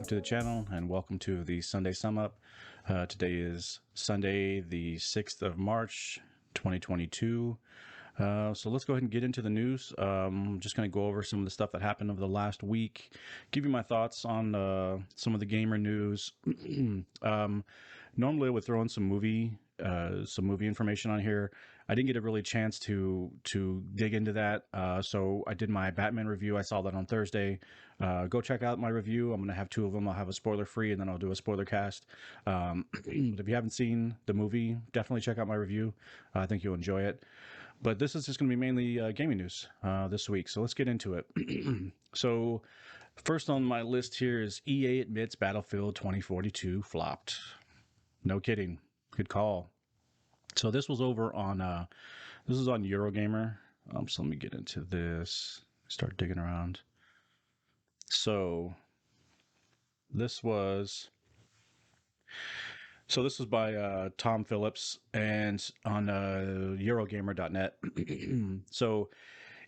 to the channel and welcome to the Sunday Sum Up. Today is Sunday, the 6th of March, 2022. So let's go ahead and get into the news. I'm just going to go over some of the stuff that happened over the last week, give you my thoughts on some of the gamer news. Normally I would throw in some movie information on here. I didn't get a really chance to dig into that, so I did my Batman review. I saw that on Thursday. Go check out my review. I'm going to have two of them. I'll have a spoiler free and then I'll do a spoiler cast. But if you haven't seen the movie, definitely check out my review. I think you'll enjoy it. But this is just going to be mainly gaming news this week, so let's get into it. So first on my list here is EA admits Battlefield 2042 flopped. No kidding. Good call. So this was over on this is on Eurogamer. So let me get into this. Start digging around. So this was by Tom Phillips and on Eurogamer.net. So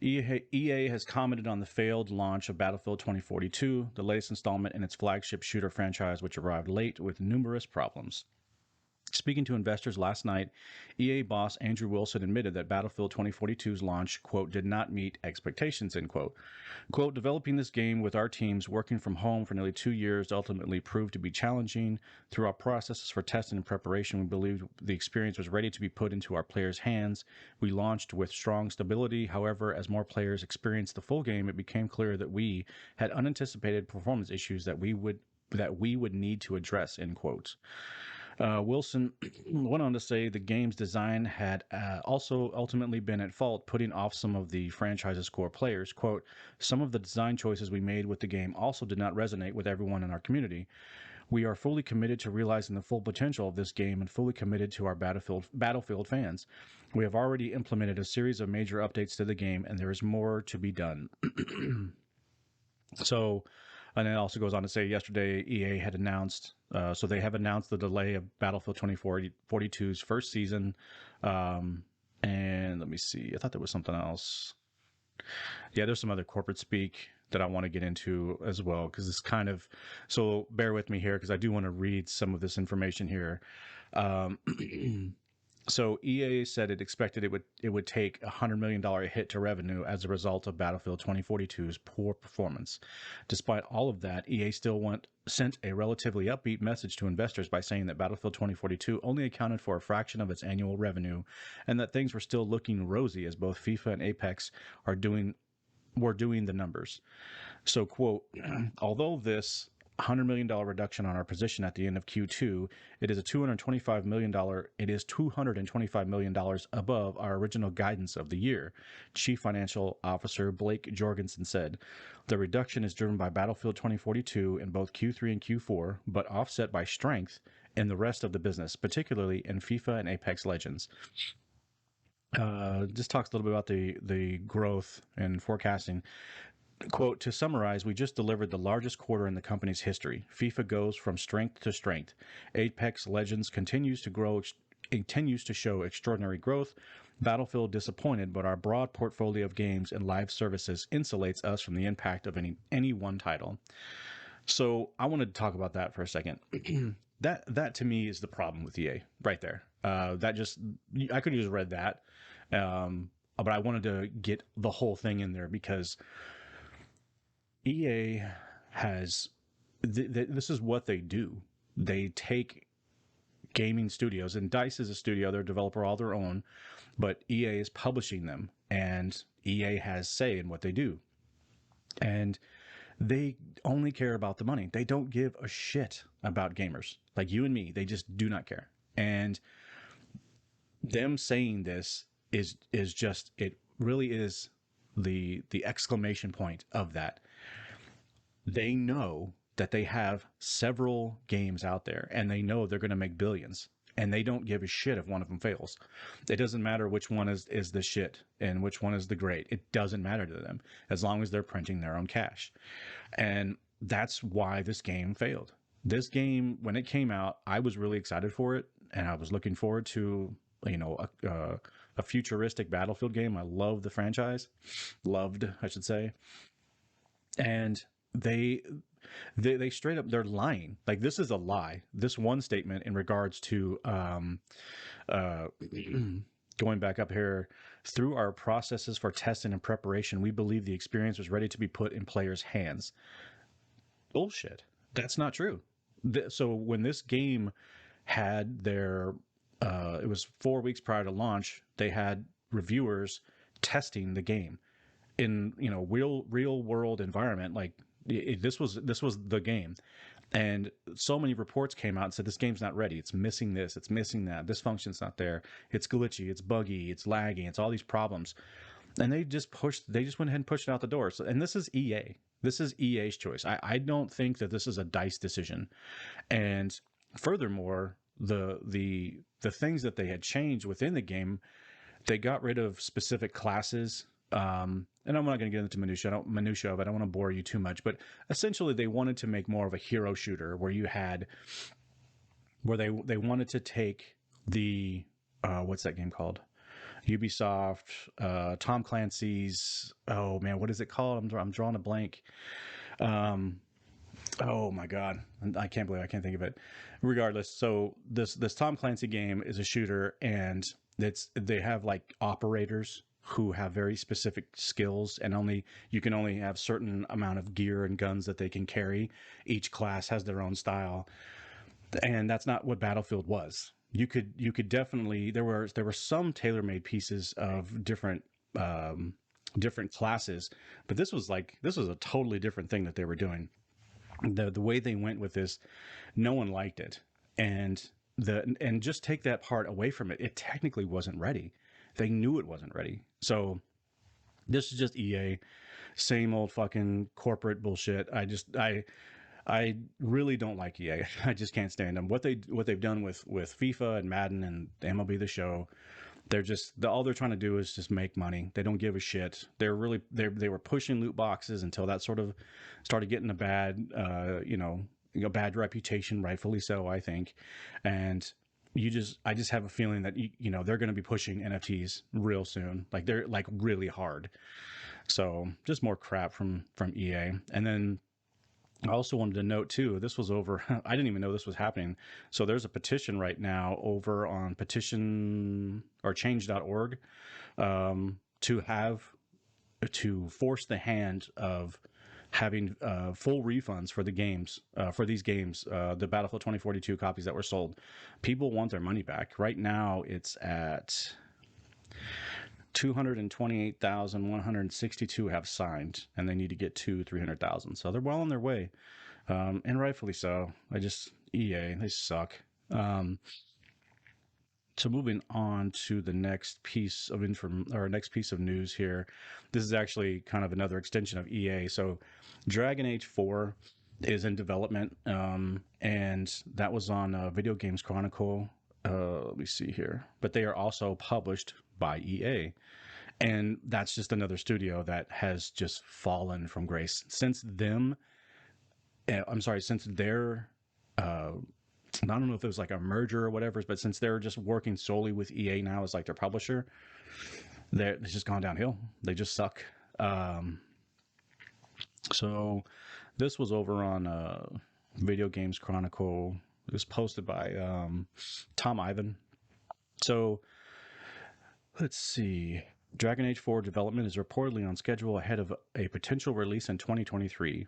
EA has commented on the failed launch of Battlefield 2042, the latest installment in its flagship shooter franchise, which arrived late with numerous problems. Speaking to investors last night, EA boss Andrew Wilson admitted that Battlefield 2042's launch, quote, did not meet expectations, end quote. Quote, developing this game with our teams working from home for nearly 2 years ultimately proved to be challenging. Through our processes for testing and preparation, we believed the experience was ready to be put into our players' hands. We launched with strong stability. However, as more players experienced the full game, it became clear that we had unanticipated performance issues that we would need to address, end quote. Wilson went on to say the game's design had also ultimately been at fault, putting off some of the franchise's core players. Quote, some of the design choices we made with the game also did not resonate with everyone in our community. We are fully committed to realizing the full potential of this game and fully committed to our Battlefield fans. We have already implemented a series of major updates to the game, and there is more to be done. So, and it also goes on to say yesterday EA had announced, so they have announced the delay of Battlefield 2042's first season. And let me see, I thought there was something else. Yeah, there's some other corporate speak that I want to get into as well, because it's kind of, so bear with me here because I do want to read some of this information here. So EA said it expected it would take a $100 million hit to revenue as a result of Battlefield 2042's poor performance. Despite all of that, EA still sent a relatively upbeat message to investors by saying that Battlefield 2042 only accounted for a fraction of its annual revenue, and that things were still looking rosy as both FIFA and Apex were doing the numbers. So, quote, although this $100 million reduction on our position at the end of Q2, it is $225 million above our original guidance of the year, Chief Financial Officer Blake Jorgensen said. The reduction is driven by Battlefield 2042 in both Q3 and Q4, but offset by strength in the rest of the business, particularly in FIFA and Apex Legends. This talks a little bit about the growth and forecasting. Quote, to summarize, we just delivered the largest quarter in the company's history. FIFA goes from strength to strength. Apex Legends continues to show extraordinary growth. Battlefield disappointed, but our broad portfolio of games and live services insulates us from the impact of any one title. So I wanted to talk about that for a second. That to me is the problem with EA right there. I could have just read that, but I wanted to get the whole thing in there because EA has, this is what they do. They take gaming studios, and DICE is a studio, they're a developer all their own, but EA is publishing them, and EA has say in what they do. And they only care about the money. They don't give a shit about gamers. Like you and me, they just do not care. And them saying this is just, it really is the exclamation point of that. They know that they have several games out there and they know they're going to make billions, and they don't give a shit if one of them fails. It doesn't matter which one is the shit and which one is the great. It doesn't matter to them as long as they're printing their own cash. And that's why this game failed. This game, when it came out, I was really excited for it, and I was looking forward to, a futuristic Battlefield game. I love the franchise. Loved, I should say. And they they straight up, they're lying. Like, this is a lie. This one statement in regards to uh going back up here, through our processes for testing and preparation, we believe the experience was ready to be put in players' hands. Bullshit. That's not true. So when this game had their it was 4 weeks prior to launch, they had reviewers testing the game in, you know, real world environment. Like, this was the game, and so many reports came out and said this game's not ready, it's missing this, it's missing that, this function's not there, it's glitchy, it's buggy, it's lagging, it's all these problems. And they just went ahead and pushed it out the door. So, and this is EA's choice. I don't think that this is a DICE decision. And furthermore, the things that they had changed within the game, they got rid of specific classes. And I'm not going to get into minutia, but I don't want to bore you too much. But essentially, they wanted to make more of a hero shooter where they wanted to take the what's that game called? Ubisoft, Tom Clancy's. Oh man, what is it called? I'm drawing a blank. Oh my god, I can't believe I can't think of it. Regardless, so this Tom Clancy game is a shooter, and they have like operators who have very specific skills, and you can only have certain amount of gear and guns that they can carry. Each class has their own style, and that's not what Battlefield was. You could definitely, there were some tailor-made pieces of different classes, but this was a totally different thing that they were doing. The way they went with this, no one liked it, and just take that part away from it. It technically wasn't ready. They knew it wasn't ready. So this is just EA, same old fucking corporate bullshit. I really don't like EA. I just can't stand them. What they've done with FIFA and Madden and MLB The Show, all they're trying to do is just make money. They don't give a shit. They were pushing loot boxes until that sort of started getting a bad bad reputation, rightfully so, I think. And I just have a feeling that they're going to be pushing NFTs real soon. Like, they're like really hard. So just more crap from EA. And then I also wanted to note too, this was over, I didn't even know this was happening. So there's a petition right now over on petition or change.org to force the hand of having full refunds for these games, the Battlefield 2042 copies that were sold. People want their money back. Right now it's at 228,162 have signed, and they need to get to 300,000. So they're well on their way, and rightfully so. EA, they suck. So moving on to the next piece of next piece of news here. This is actually kind of another extension of EA. So Dragon Age 4 is in development, and that was on Video Games Chronicle. Let me see here. But they are also published by EA. And that's just another studio that has just fallen from grace since their I don't know if it was like a merger or whatever, but since they're just working solely with EA now as like their publisher, it's just gone downhill. They just suck. So this was over on Video Games Chronicle. It was posted by Tom Ivan. So let's see. Dragon Age 4 development is reportedly on schedule ahead of a potential release in 2023.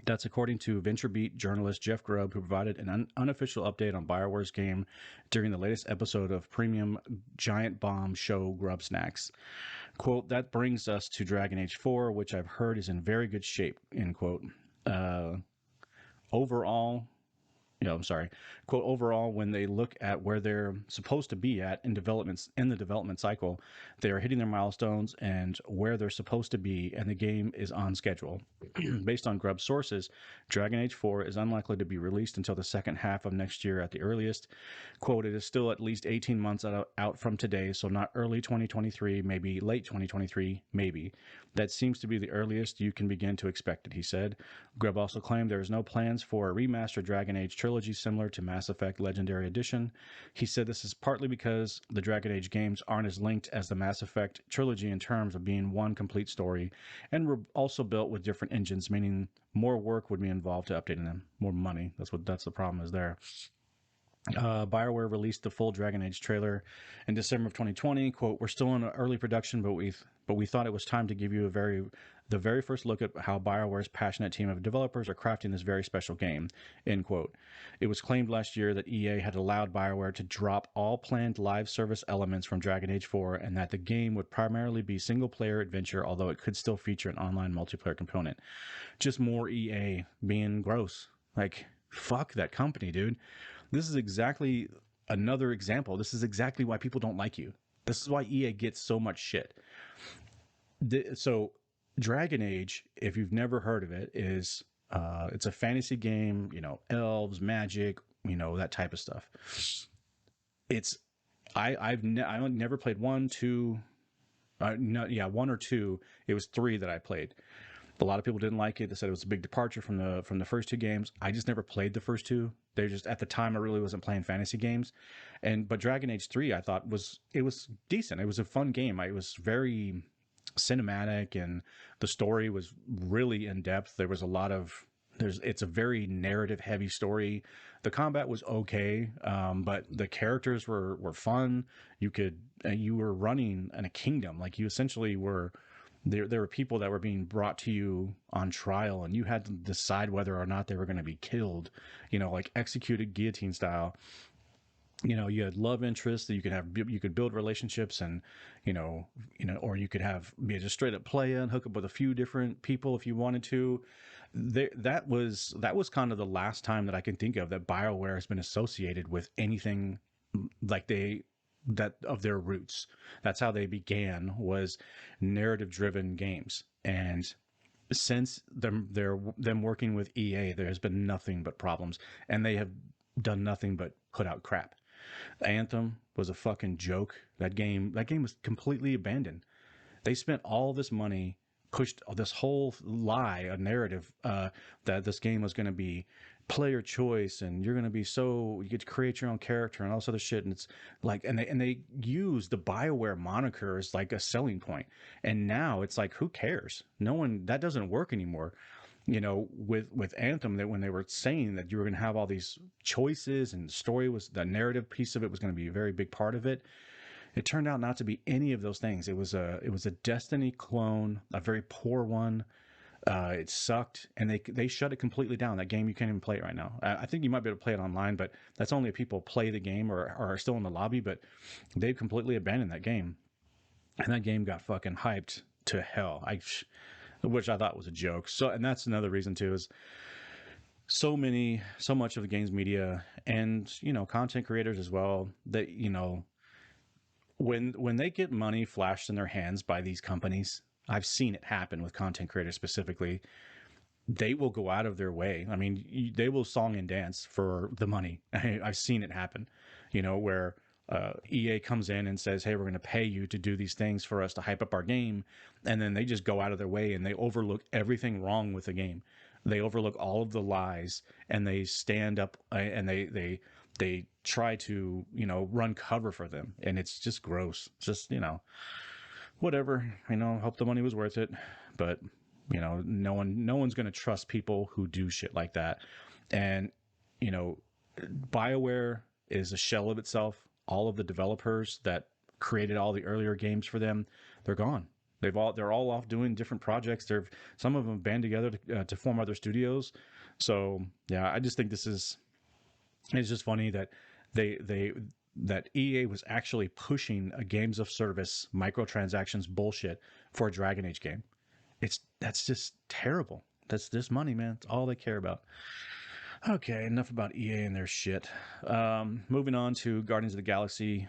That's according to VentureBeat journalist Jeff Grubb, who provided an unofficial update on BioWare's game during the latest episode of premium Giant Bomb show Grub Snacks. Quote, "That brings us to Dragon Age 4, which I've heard is in very good shape," end quote. Quote, "Overall, when they look at where they're supposed to be at in the development cycle, they are hitting their milestones and where they're supposed to be, and the game is on schedule. Based on Grubb sources, Dragon Age 4 is unlikely to be released until the second half of next year at the earliest. Quote, it is still at least 18 months out from today, so not early 2023, maybe late 2023, maybe. That seems to be the earliest you can begin to expect it," he said. Grubb also claimed there is no plans for a remastered Dragon Age trilogy trilogy similar to Mass Effect Legendary Edition. He said this is partly because the Dragon Age games aren't as linked as the Mass Effect trilogy in terms of being one complete story, and were also built with different engines, meaning more work would be involved to updating them. More money. That's the problem is there. BioWare released the full Dragon Age trailer in December of 2020. Quote, "We're still in early production, but we thought it was time to give you the very first look at how BioWare's passionate team of developers are crafting this very special game." End quote. It was claimed last year that EA had allowed BioWare to drop all planned live service elements from Dragon Age 4, and that the game would primarily be single-player adventure, although it could still feature an online multiplayer component. Just more EA being gross. Like, fuck that company, dude. This is exactly another example. This is exactly why people don't like you. This is why EA gets so much shit. So, Dragon Age, if you've never heard of it, is it's a fantasy game. You know, elves, magic, you know, that type of stuff. It's I've never played one, two, no, yeah, one or two. It was three that I played. A lot of people didn't like it. They said it was a big departure from the first two games. I just never played the first two. They just at the time I really wasn't playing fantasy games, but Dragon Age 3 I thought was decent. It was a fun game. It was very cinematic and the story was really in depth. There was a lot of it's a very narrative heavy story. The combat was okay, but the characters were fun. You were running in a kingdom, like you essentially were. There were people that were being brought to you on trial, and you had to decide whether or not they were going to be killed, you know, like executed guillotine style. You know, you had love interests that you could build relationships, and or you could be just straight up playa and hook up with a few different people if you wanted to. That was kind of the last time that I can think of that BioWare has been associated with anything like that of their roots. That's how they began, was narrative driven games. And since them working with EA, there's been nothing but problems, and they have done nothing but put out crap. Anthem was a fucking joke. That game was completely abandoned. They spent all this money, pushed this whole lie, a narrative that this game was going to be player choice, and you're going to be you get to create your own character and all this other shit. And it's like, and they use the BioWare moniker as like a selling point. And now it's like, who cares? No one, that doesn't work anymore. You know, with Anthem, that when they were saying that you were going to have all these choices and the narrative piece of it was going to be a very big part of it. It turned out not to be any of those things. It was a Destiny clone, a very poor one. It sucked, and they shut it completely down. That game, you can't even play it right now. I think you might be able to play it online, but that's only if people play the game or are still in the lobby. But they've completely abandoned that game, and that game got fucking hyped to hell. Which I thought was a joke. So, and that's another reason too, is so much of the games media and, you know, content creators as well, that, you know, when they get money flashed in their hands by these companies, I've seen it happen with content creators specifically. They will go out of their way. I mean, they will song and dance for the money. I've seen it happen, you know, where EA comes in and says, "Hey, we're going to pay you to do these things for us to hype up our game," and then they just go out of their way and they overlook everything wrong with the game. They overlook all of the lies, and they stand up and they try to, you know, run cover for them, and it's just gross. It's just, you know, whatever. You know, hope the money was worth it, but you know, no one's going to trust people who do shit like that. And you know, BioWare is a shell of itself. All of the developers that created all the earlier games for them, they're gone. They're all off doing different projects. Some of them band together to form other studios. So yeah, I just think it's just funny that that EA was actually pushing a games of service microtransactions bullshit for a Dragon Age game. That's just terrible. That's this money, man. It's all they care about. Okay, enough about EA and their shit. Moving on to Guardians of the Galaxy.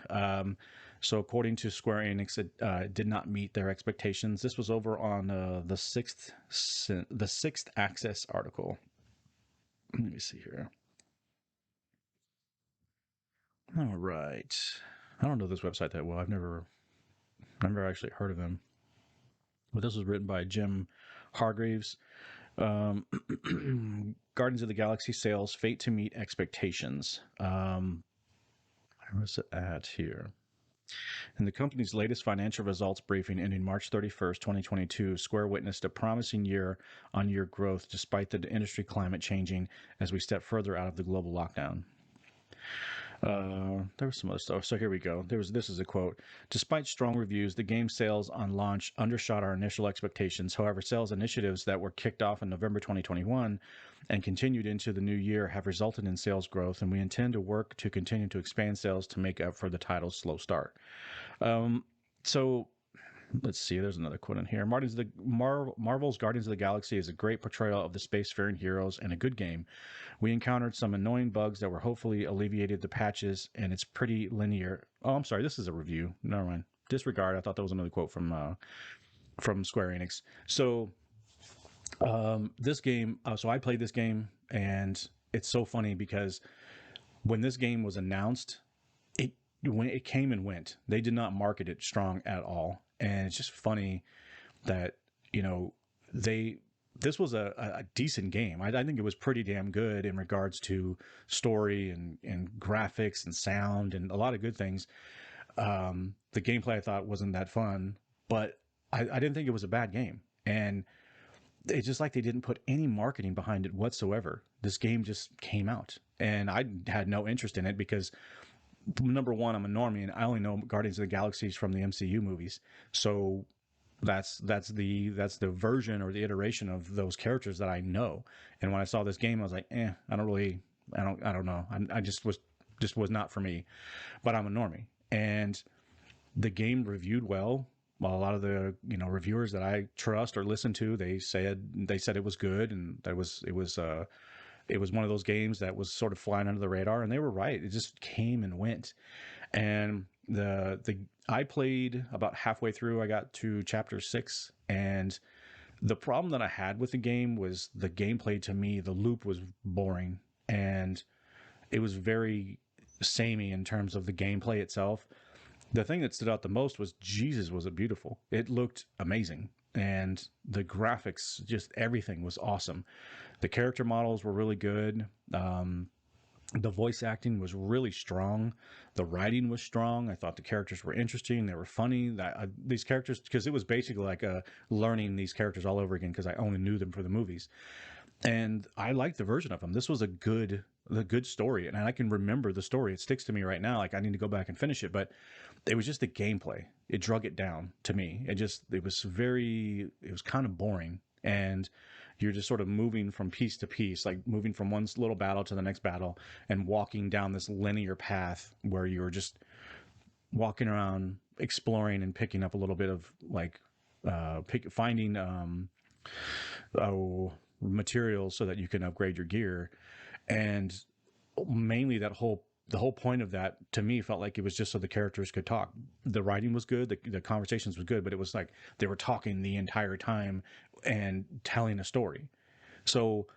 So according to Square Enix, it did not meet their expectations. This was over on the sixth Access article. Let me see here. All right. I don't know this website that well. I've never actually heard of them. But this was written by Jim Hargreaves. Um, Guardians of the Galaxy sales fate to meet expectations. Where was it at here? In the company's latest financial results briefing ending March 31st, 2022, Square witnessed a promising year-on-year growth despite the industry climate changing as we step further out of the global lockdown. There was some other stuff. So here we go. This is a quote. Despite strong reviews, the game sales on launch undershot our initial expectations. However, sales initiatives that were kicked off in November 2021 and continued into the new year have resulted in sales growth, and we intend to work to continue to expand sales to make up for the title's slow start. So let's see. There's another quote in here. Marvel's Guardians of the Galaxy is a great portrayal of the spacefaring heroes and a good game. We encountered some annoying bugs that were hopefully alleviated the patches, and it's pretty linear. Oh, I'm sorry. This is a review. Never mind. Disregard. I thought that was another quote from Square Enix. So this game. So I played this game, and it's so funny because when this game was announced, when it came and went. They did not market it strong at all, and it's just funny that they this was a decent game. I think it was pretty damn good in regards to story and graphics and sound and a lot of good things. The gameplay I thought wasn't that fun, but I didn't think it was a bad game. And it's just like they didn't put any marketing behind it whatsoever. This game just came out, and I had no interest in it because number one, I'm a normie and I only know Guardians of the Galaxies from the MCU movies. So that's the version or the iteration of those characters that I know. And when I saw this game, I was like, I don't know. I just was not for me. But I'm a normie, and the game reviewed well. Well, a lot of the reviewers that I trust or listen to, they said it was good, and that it was one of those games that was sort of flying under the radar, and they were right. It just came and went. And the I played about halfway through. I got to chapter 6, and the problem that I had with the game was the gameplay. To me, the loop was boring, and it was very samey in terms of the gameplay itself. The thing that stood out the most was, Jesus, was it beautiful. It looked amazing, and the graphics, just everything was awesome. The character models were really good. The voice acting was really strong. The writing was strong. I thought the characters were interesting. They were funny. These characters, because it was basically like learning these characters all over again because I only knew them for the movies. And I liked the version of them. This was a good story, and I can remember the story. It sticks to me right now. Like, I need to go back and finish it, but it was just the gameplay. It drug it down to me. It was kind of boring, and you're just sort of moving from piece to piece, like moving from one little battle to the next battle and walking down this linear path where you're just walking around exploring and picking up a little bit of like finding materials so that you can upgrade your gear. And mainly the whole point of that, to me, felt like it was just so the characters could talk. The writing was good, the conversations was good, but it was like they were talking the entire time and telling a story. So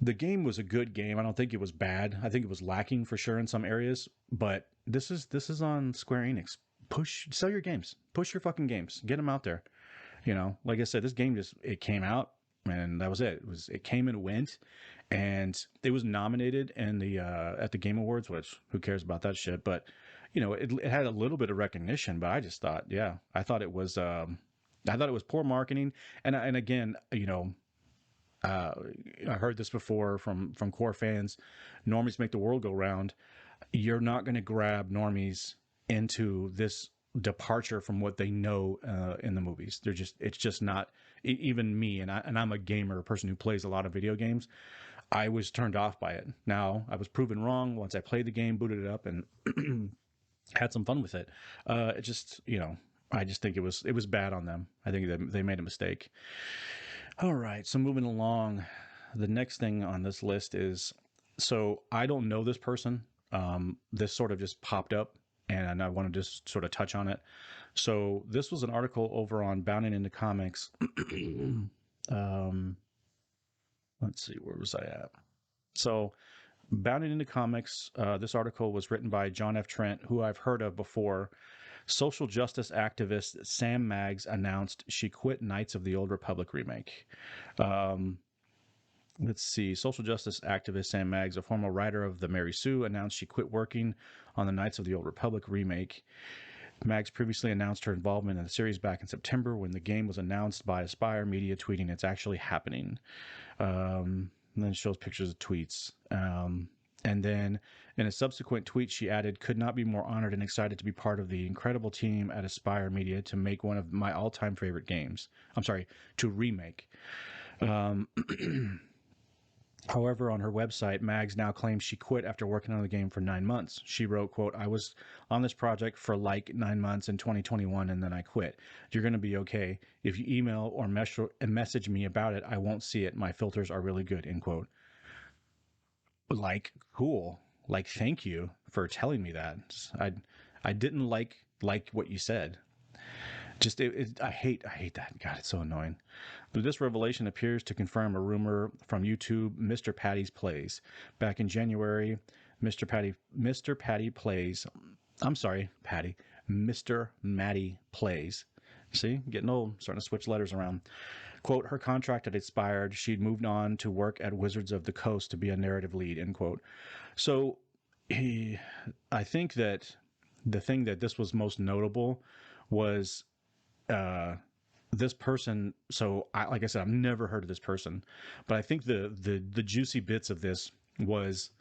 the game was a good game. I don't think it was bad. I think it was lacking for sure in some areas, but this is on Square Enix. Sell your games. Push your fucking games. Get them out there. Like I said, this game it came out, and that was it. It came and went, and it was nominated in the at the Game Awards, which who cares about that shit? But it had a little bit of recognition. But I just thought, I thought it was poor marketing, and again, I heard this before from core fans. Normies make the world go round. You're not going to grab normies into this departure from what they know in the movies. It's just not. Even me, and I'm a gamer, a person who plays a lot of video games. I was turned off by it. Now, I was proven wrong once I played the game, booted it up, and had some fun with it. It just, I just think it was bad on them. I think they made a mistake. All right, so moving along, the next thing on this list is, so I don't know this person. This sort of just popped up, and I want to just sort of touch on it. So this was an article over on Bounding into Comics. Let's see, where was I at? So Bounding into Comics, this article was written by John F. Trent, who I've heard of before. Social justice activist Sam Maggs announced she quit Knights of the Old Republic remake. Let's see. Social justice activist Sam Maggs, a former writer of The Mary Sue, announced she quit working on the Knights of the Old Republic remake. Maggs previously announced her involvement in the series back in September when the game was announced by Aspire Media, tweeting, "It's actually happening." And then it shows pictures of tweets. And then in a subsequent tweet, she added, "Could not be more honored and excited to be part of the incredible team at Aspire Media to make one of my all-time favorite games." I'm sorry, to remake. Um, However, on her website, Mags now claims she quit after working on the game for 9 months. She wrote, quote, "I was on this project for like 9 months in 2021 and then I quit. You're going to be okay. If you email or message me about it, I won't see it. My filters are really good," end quote. Like, cool. Like, thank you for telling me that. I didn't like what you said. Just I hate that. God, it's so annoying. But this revelation appears to confirm a rumor from YouTube, Mr. Patty's Plays. Back in January, Mr. Patty Plays. I'm sorry, Patty. Mr. Matty Plays. See, getting old, starting to switch letters around. Quote, "Her contract had expired. She'd moved on to work at Wizards of the Coast to be a narrative lead," end quote. So I think that the thing that this was most notable was uh, this person. So like I said, I've never heard of this person, but I think the juicy bits of this was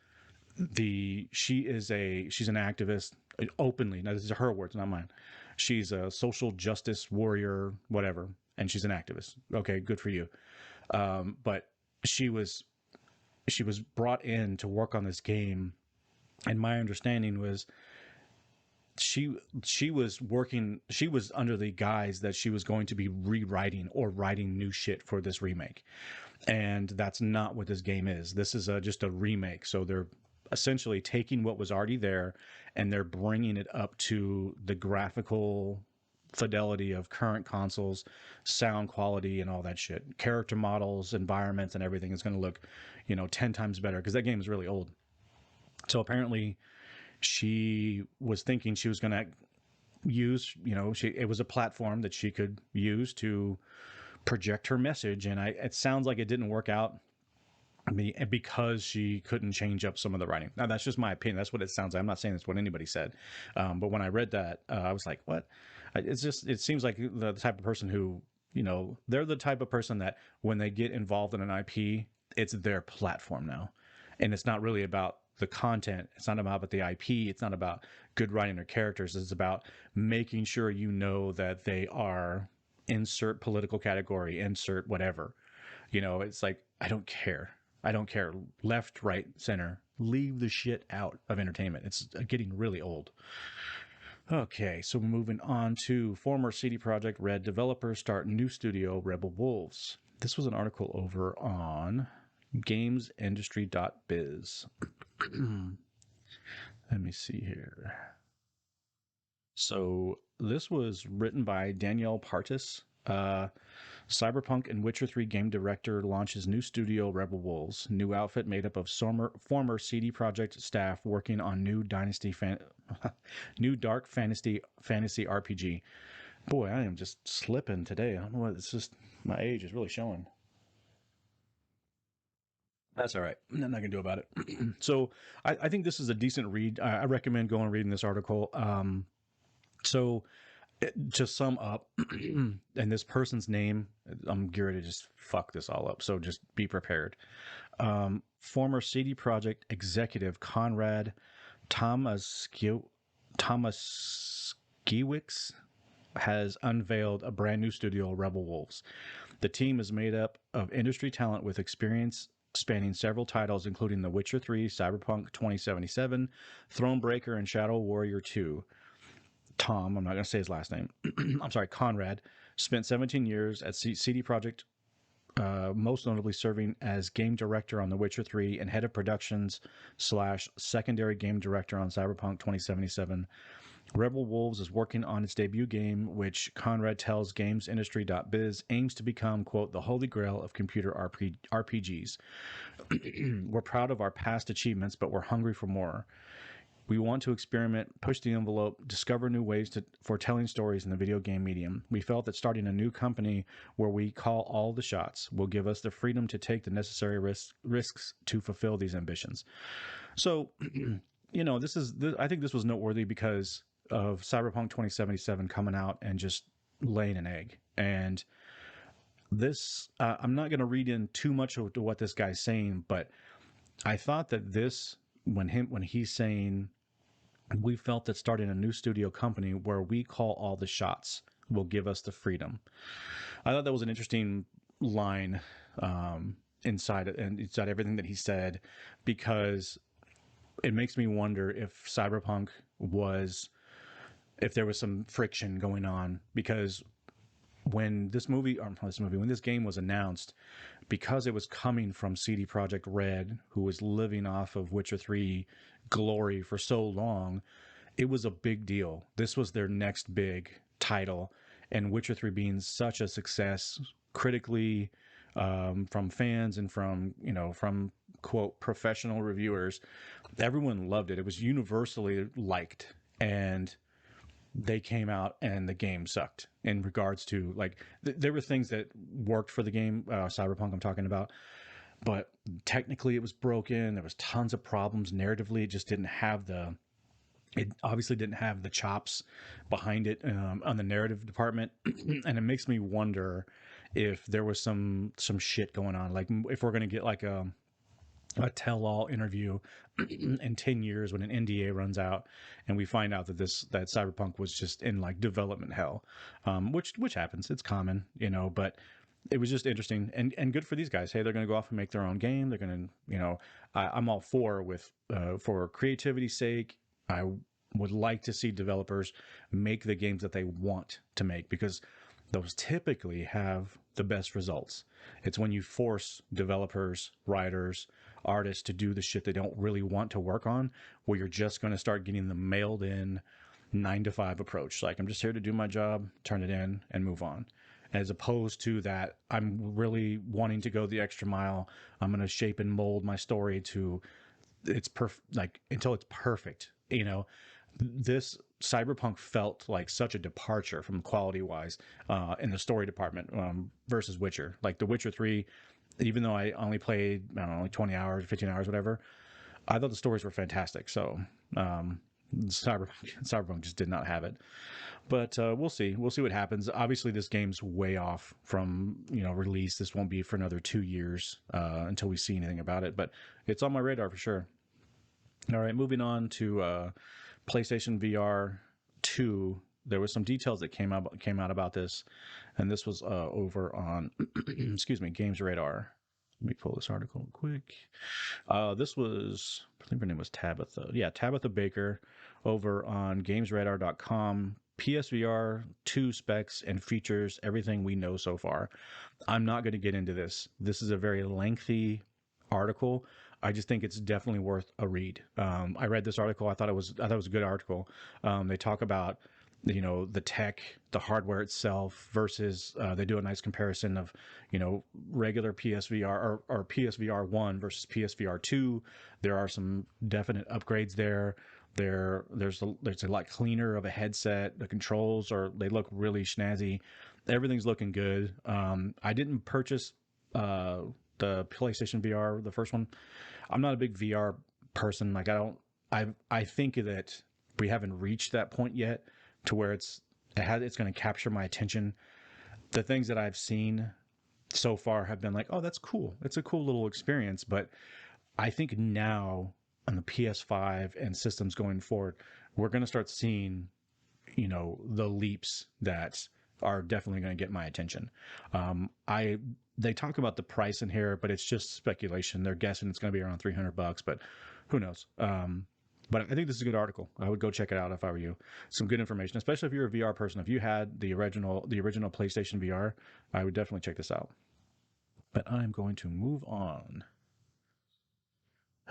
she's an activist openly. Now this is her words, not mine. She's a social justice warrior, whatever, and she's an activist. Okay, good for you. But she was she was brought in to work on this game, and my understanding was she was working, she was under the guise that she was going to be rewriting or writing new shit for this remake, and that's not what this game is. This is just a remake, so they're essentially taking what was already there and they're bringing it up to the graphical fidelity of current consoles, sound quality and all that shit, character models, environments, and everything is going to look 10 times better because that game is really old. So apparently she was thinking she was going to use, it was a platform that she could use to project her message, and it sounds like it didn't work out. I mean, because she couldn't change up some of the writing. Now that's just my opinion. That's what it sounds like. I'm not saying that's what anybody said, but when I read that, I was like, "What?" It seems like the type of person who, they're the type of person that when they get involved in an IP, it's their platform now, and it's not really about the content. It's not about the IP. It's not about good writing or characters. It's about making sure that they are insert political category, insert whatever. It's like, I don't care. I don't care. Left, right, center. Leave the shit out of entertainment. It's getting really old. Okay, so we're moving on to former CD Projekt Red developers start new studio Rebel Wolves. This was an article over on gamesindustry.biz. Let me see here. So this was written by Danielle Partis. Cyberpunk and Witcher 3 game director launches new studio Rebel Wolves, new outfit made up of former CD Projekt staff working on new new dark fantasy RPG. Boy, I am just slipping today. I don't know what, it's just my age is really showing. That's all right. Nothing I can do about it. So I think this is a decent read. I recommend going and reading this article. So to sum up, and this person's name, I'm geared to just fuck this all up. So just be prepared. Former CD Projekt executive Conrad Tomaskiewicz has unveiled a brand new studio, Rebel Wolves. The team is made up of industry talent with experience spanning several titles, including The Witcher 3, Cyberpunk 2077, Thronebreaker, and Shadow Warrior 2. Tom, I'm not going to say his last name. I'm sorry, Conrad, spent 17 years at CD Projekt, most notably serving as game director on The Witcher 3 and head of productions / secondary game director on Cyberpunk 2077. Rebel Wolves is working on its debut game, which Conrad tells GamesIndustry.biz aims to become, quote, the holy grail of computer RPGs. We're proud of our past achievements, but we're hungry for more. We want to experiment, push the envelope, discover new ways for telling stories in the video game medium. We felt that starting a new company where we call all the shots will give us the freedom to take the necessary risks to fulfill these ambitions. So, I think this was noteworthy because of Cyberpunk 2077 coming out and just laying an egg. And this, I'm not going to read in too much to what this guy's saying, but I thought that this, when he's saying, we felt that starting a new studio company where we call all the shots will give us the freedom. I thought that was an interesting line inside everything that he said, because it makes me wonder if if there was some friction going on, because when when this game was announced, because it was coming from CD Projekt Red, who was living off of Witcher 3 glory for so long, it was a big deal. This was their next big title, and Witcher 3 being such a success critically, from fans and from quote professional reviewers, everyone loved it. It was universally liked, and they came out and the game sucked in regards to there were things that worked for the game, Cyberpunk I'm talking about, but technically it was broken. There was tons of problems narratively. It obviously didn't have the chops behind it, on the narrative department. And it makes me wonder if there was some shit going on, like if we're going to get like a tell-all interview in 10 years when an NDA runs out and we find out that Cyberpunk was just in like development hell, which happens. It's common, but it was just interesting and good for these guys. Hey, they're going to go off and make their own game. They're going to, I'm all for creativity's sake. I would like to see developers make the games that they want to make, because those typically have the best results. It's when you force developers, writers, artists to do the shit they don't really want to work on, where you're just going to start getting the mailed in 9 to 5 approach. Like, I'm just here to do my job, turn it in, and move on. As opposed to that, I'm really wanting to go the extra mile. I'm going to shape and mold my story to until it's perfect. This Cyberpunk felt like such a departure from quality wise, in the story department, versus Witcher. Like The Witcher 3, even though I only played, I don't know, like 20 hours, 15 hours, whatever, I thought the stories were fantastic. So Cyberpunk just did not have it. But we'll see. We'll see what happens. Obviously, this game's way off from release. This won't be for another 2 years until we see anything about it. But it's on my radar for sure. All right, moving on to PlayStation VR 2. There was some details that came out about this, and this was over on excuse me, Games Radar. Let me pull this article quick. This was, I think her name was Tabitha. Yeah, Tabitha Baker over on GamesRadar.com. PSVR 2 specs and features, everything we know so far. I'm not going to get into this. This is a very lengthy article. I just think it's definitely worth a read. I read this article. I thought it was a good article. They talk about the tech, the hardware itself versus, they do a nice comparison of regular PSVR or PSVR 1 versus PSVR 2. There are some definite upgrades there. There's a lot cleaner of a headset. The controls they look really snazzy. Everything's looking good. I didn't purchase the PlayStation VR, the first one. I'm not a big VR person. Like, I think that we haven't reached that point yet to where it's going to capture my attention. The things that I've seen so far have been like, oh, that's cool. It's a cool little experience. But I think now on the PS5 and systems going forward, we're going to start seeing, the leaps that are definitely going to get my attention. They talk about the price in here, but it's just speculation. They're guessing it's going to be around $300, but who knows? But I think this is a good article. I would go check it out if I were you. Some good information, especially if you're a VR person. If you had the original PlayStation VR, I would definitely check this out. But I'm going to move on.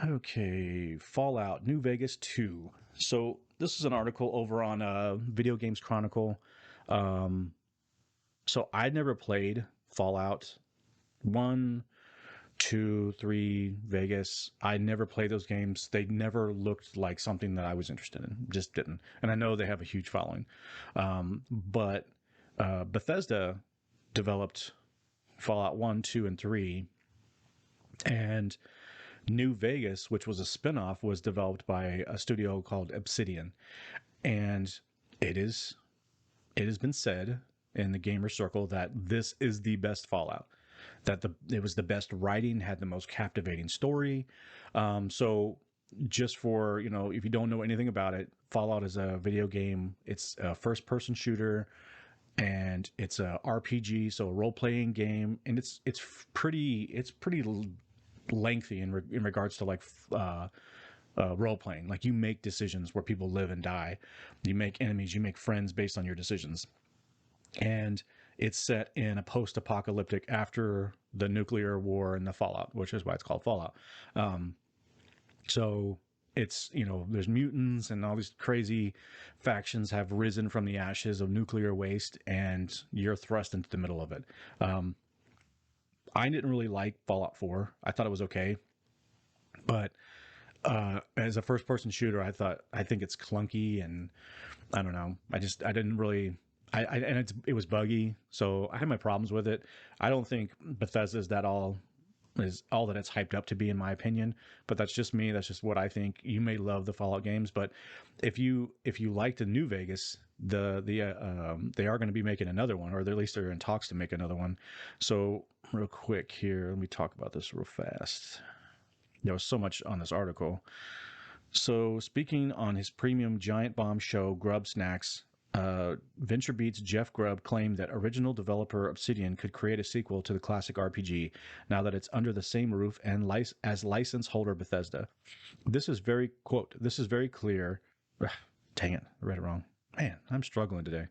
Okay, Fallout New Vegas 2. So this is an article over on Video Games Chronicle. So I'd never played Fallout 1, 2, 3, Vegas. I never played those games. They never looked like something that I was interested in. Just didn't. And I know they have a huge following. But Bethesda developed Fallout 1, 2, and 3. And New Vegas, which was a spinoff, was developed by a studio called Obsidian. And it is it has been said in the gamer circle that this is the best Fallout. That it was the best writing, had the most captivating story. So just for, if you don't know anything about it, Fallout is a video game. It's a first person shooter, and it's a RPG, so a role playing game, and it's pretty lengthy in regards to like role playing. Like, you make decisions where people live and die. You make enemies, you make friends based on your decisions. And it's set in a post-apocalyptic, after the nuclear war and the fallout, which is why it's called Fallout. So it's, there's mutants, and all these crazy factions have risen from the ashes of nuclear waste, and you're thrust into the middle of it. I didn't really like Fallout 4. I thought it was okay, but as a first-person shooter, I think it's clunky, and I don't know. I didn't really. And it was buggy, so I had my problems with it. I don't think Bethesda is all that it's hyped up to be, in my opinion. But that's just me. That's just what I think. You may love the Fallout games, but if you like the New Vegas, they are going to be making another one, or at least they're in talks to make another one. So real quick here, let me talk about this real fast. There was so much on this article. So, speaking on his premium Giant Bomb show, Grub Snacks, VentureBeat's Jeff Grubb claimed that original developer Obsidian could create a sequel to the classic RPG now that it's under the same roof and as license holder Bethesda. This is very clear. Ugh, dang it, I read it wrong. Man, I'm struggling today.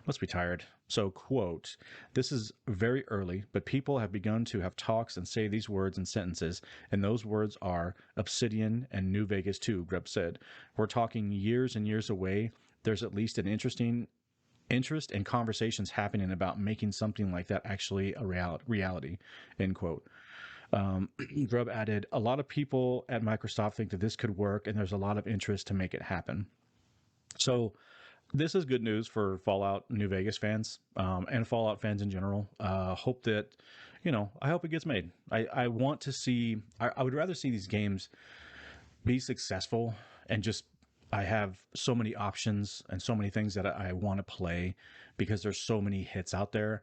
Must be tired. So, quote, this is very early, but people have begun to have talks and say these words in sentences, and those words are Obsidian and New Vegas 2, Grubb said. We're talking years and years away. There's at least an interest and conversations happening about making something like that actually a reality, end quote. Grubb added, a lot of people at Microsoft think that this could work, and there's a lot of interest to make it happen. So this is good news for Fallout New Vegas fans, and Fallout fans in general. Hope that, I hope it gets made. I want to see, I would rather see these games be successful, and just, I have so many options and so many things that I want to play, because there's so many hits out there.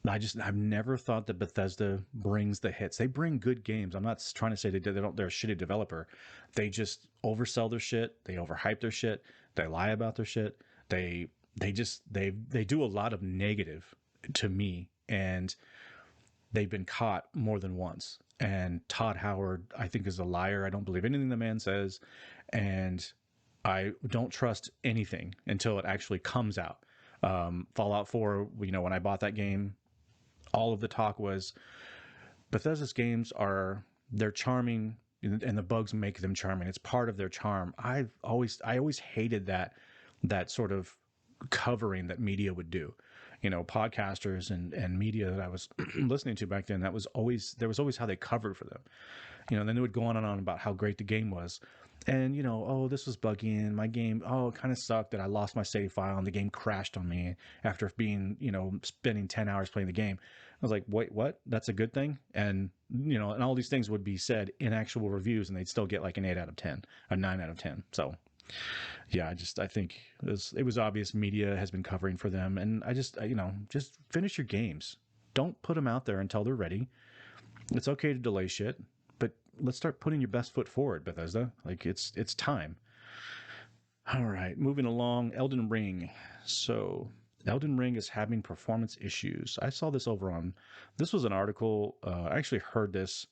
I've never thought that Bethesda brings the hits. They bring good games. I'm not trying to say they're a shitty developer. They just oversell their shit. They overhype their shit. They lie about their shit. They do a lot of negative to me, and they've been caught more than once. And Todd Howard, I think, is a liar. I don't believe anything the man says, and I don't trust anything until it actually comes out. Fallout 4, when I bought that game, all of the talk was Bethesda's games they're charming, and the bugs make them charming. It's part of their charm. I always hated that sort of covering that media would do. Podcasters and media that I was listening to back then, there was always how they covered for them. Then they would go on and on about how great the game was. And, oh, this was buggy, and my game, it kind of sucked that I lost my save file and the game crashed on me after spending 10 hours playing the game. I was like, wait, what? That's a good thing? And, and all these things would be said in actual reviews, and they'd still get like an 8 out of 10, a 9 out of 10. So, yeah, I think it was obvious media has been covering for them. And I just finish your games. Don't put them out there until they're ready. It's okay to delay shit, but let's start putting your best foot forward, Bethesda. Like, it's time. All right, moving along. Elden Ring. So Elden Ring is having performance issues. I saw this this was an article. I actually heard this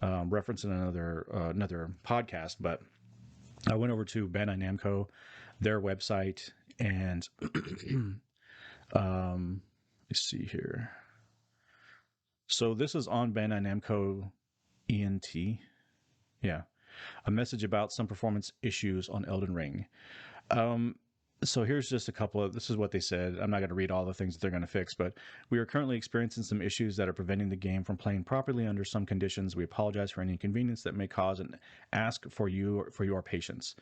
referenced in another podcast, but I went over to Bandai Namco, their website, and let's see here. So this is on Bandai Namco ENT. Yeah. A message about some performance issues on Elden Ring. So here's just a couple of, this is what they said. I'm not going to read all the things that they're going to fix, but we are currently experiencing some issues that are preventing the game from playing properly under some conditions. We apologize for any inconvenience that may cause and ask for your patience.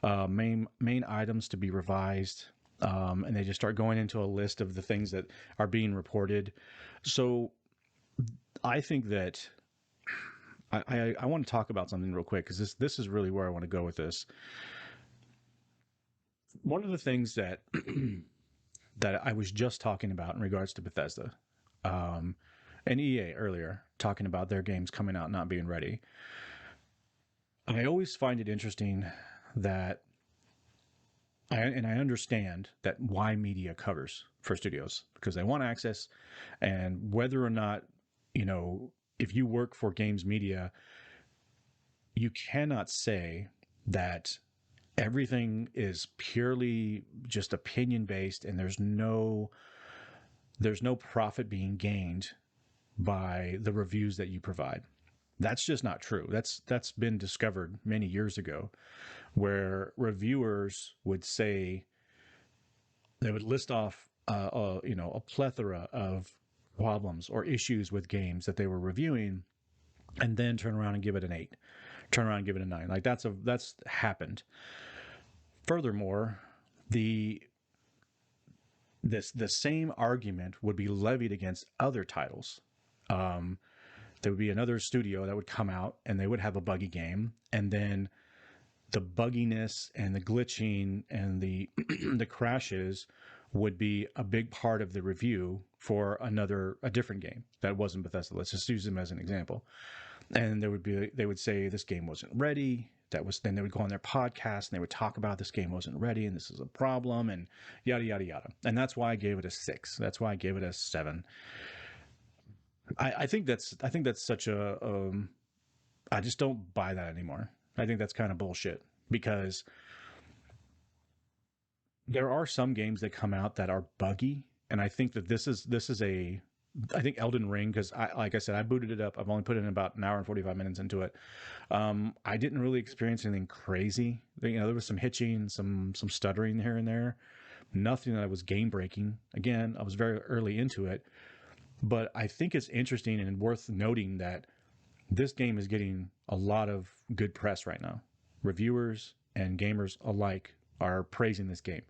Main items to be revised. And they just start going into a list of the things that are being reported. So I think that I want to talk about something real quick because this is really where I want to go with this. One of the things that that I was just talking about in regards to Bethesda, um, and EA earlier, talking about their games coming out not being ready. I always find it interesting that I understand that why media covers for studios because they want access, and whether or not you know if you work for games media, you cannot say that everything is purely just opinion based and there's no profit being gained by the reviews that you provide. That's just not true. That's been discovered many years ago, where reviewers would say they would list off a plethora of problems or issues with games that they were reviewing, and then turn around and give it an 8, turn around and give it a 9. Like that's happened. Furthermore, the the same argument would be levied against other titles. Um, there would be another studio that would come out and they would have a buggy game, and then the bugginess and the glitching and the the crashes would be a big part of the review for a different game that wasn't Bethesda. Let's just use them as an example. And they would say this game wasn't ready. Then they would go on their podcast and they would talk about this game wasn't ready and this is a problem and yada yada yada. And that's why I gave it a 6. That's why I gave it a 7. I think that's such a I just don't buy that anymore. I think that's kind of bullshit because there are some games that come out that are buggy, and I think that this is a I think Elden Ring, because like I said, I booted it up. I've only put in about an hour and 45 minutes into it. I didn't really experience anything crazy. There was some hitching, some stuttering here and there. Nothing that was game breaking. Again, I was very early into it, but I think it's interesting and worth noting that this game is getting a lot of good press right now. Reviewers and gamers alike are praising this game.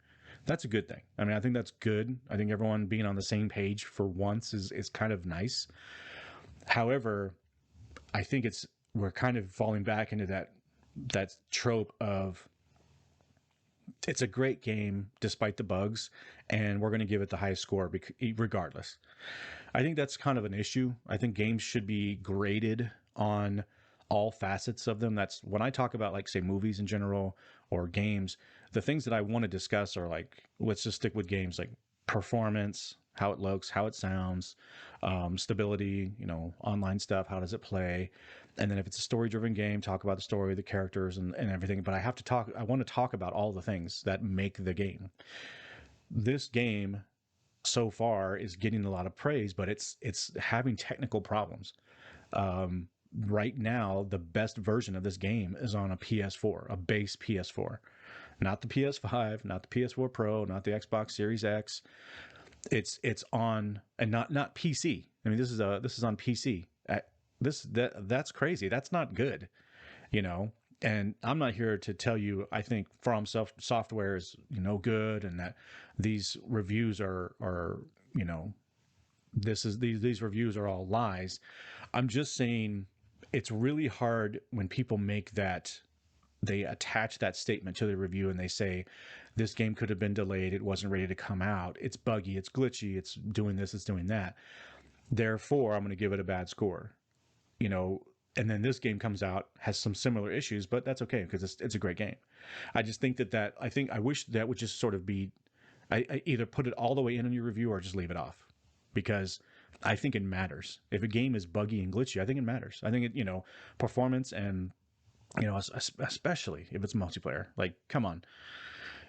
That's a good thing. I mean, I think that's good. I think everyone being on the same page for once is kind of nice. However, I think we're kind of falling back into that trope of it's a great game despite the bugs, and we're going to give it the highest score regardless. I think that's kind of an issue. I think games should be graded on all facets of them. That's when I talk about, like, say, movies in general or games, the things that I want to discuss are like, let's just stick with games, like performance, how it looks, how it sounds, stability, online stuff, how does it play? And then if it's a story driven game, talk about the story, the characters, and everything. But I want to talk about all the things that make the game. This game so far is getting a lot of praise, but it's having technical problems. Right now, the best version of this game is on a PS4, a base PS4, not the PS5, not the PS4 Pro, not the Xbox Series X. It's on, and not PC. I mean, this is on PC. That's crazy. That's not good, you know. And I'm not here to tell you I think From Software is good, and that these reviews are these reviews are all lies. I'm just saying it's really hard when people make that, they attach that statement to the review and they say this game could have been delayed, it wasn't ready to come out, it's buggy, it's glitchy, it's doing this, it's doing that, therefore I'm going to give it a bad score. And then this game comes out, has some similar issues, but that's okay because it's a great game. I just think I wish that would just sort of be, I either put it all the way in on your review or just leave it off, because I think it matters. If a game is buggy and glitchy, I think it matters. I think performance, and especially if it's multiplayer. Like, come on,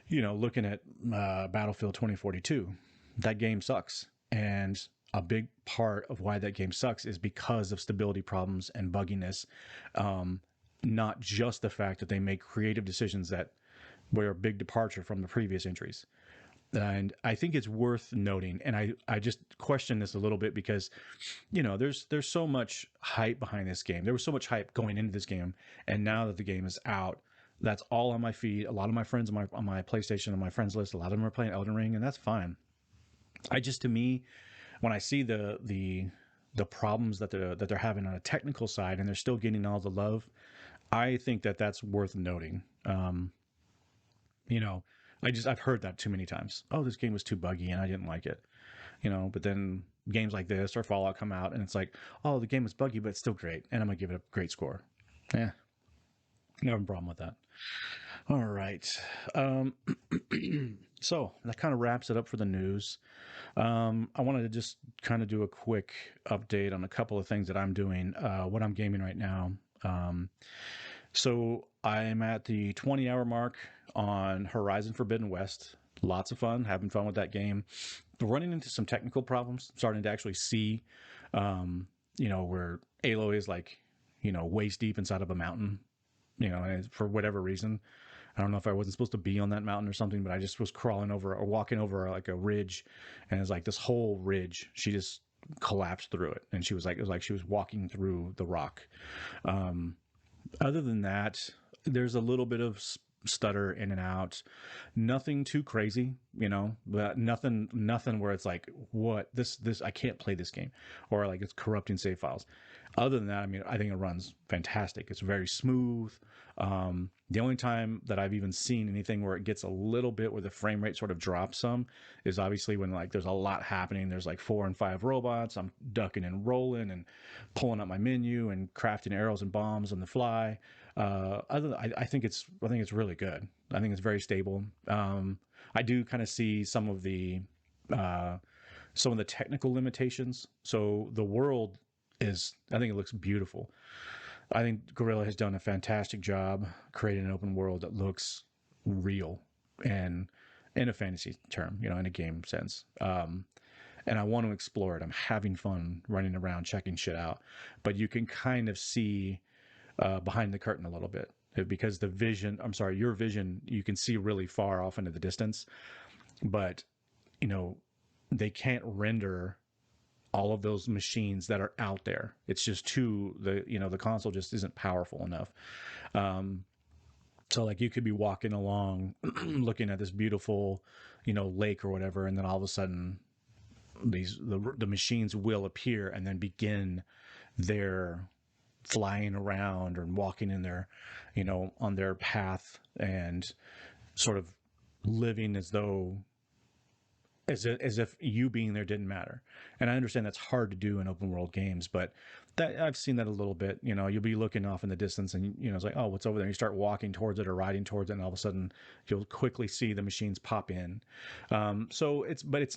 looking at Battlefield 2042, that game sucks, and a big part of why that game sucks is because of stability problems and bugginess. Not just the fact that they make creative decisions that were a big departure from the previous entries. And I think it's worth noting, and I just question this a little bit because, there's so much hype behind this game. There was so much hype going into this game, and now that the game is out, that's all on my feed. A lot of my friends on my PlayStation, on my friends list, a lot of them are playing Elden Ring, and that's fine. To me, when I see the problems that they're having on a technical side, and they're still getting all the love, I think that that's worth noting. You know, I've heard that too many times. Oh, this game was too buggy and I didn't like it. But then games like this or Fallout come out and it's like, oh, the game was buggy, but it's still great, and I'm gonna give it a great score. Yeah, no have a problem with that. All right. Um, so that kind of wraps it up for the news. I wanted to just kind of do a quick update on a couple of things that I'm doing, what I'm gaming right now. Um, so I'm at the 20-hour mark on Horizon Forbidden West. Lots of fun, having fun with that game. Running into some technical problems, starting to actually see, where Aloy is like, waist deep inside of a mountain, and for whatever reason. I don't know if I wasn't supposed to be on that mountain or something, but I just was crawling over or walking over like a ridge, and it's like this whole ridge, she just collapsed through it, and she was like, it was like she was walking through the rock. Um, Other than that, there's a little bit of stutter in and out. Nothing too crazy, but nothing where it's like, what this I can't play this game, or like it's corrupting save files. Other than that, I mean, I think it runs fantastic. It's very smooth. The only time that I've even seen anything where it gets a little bit where the frame rate sort of drops some is obviously when like there's a lot happening. There's like 4 and 5 robots. I'm ducking and rolling and pulling up my menu and crafting arrows and bombs on the fly. I think it's really good. I think it's very stable. I do kind of see uh, some of the technical limitations. So the world I think it looks beautiful. I think Gorilla has done a fantastic job creating an open world that looks real and in a fantasy term, in a game sense. And I want to explore it. I'm having fun running around checking shit out, but you can kind of see behind the curtain a little bit because your vision, you can see really far off into the distance, but you know, they can't render all of those machines that are out there. It's just the console just isn't powerful enough. Um, so like you could be walking along looking at this beautiful, lake or whatever, and then all of a sudden the machines will appear and then begin their flying around or walking in their, on their path and sort of living as if you being there didn't matter. And I understand that's hard to do in open world games, but that I've seen that a little bit. You'll be looking off in the distance and it's like, oh, what's over there? And you start walking towards it or riding towards it, and all of a sudden you'll quickly see the machines pop in. It's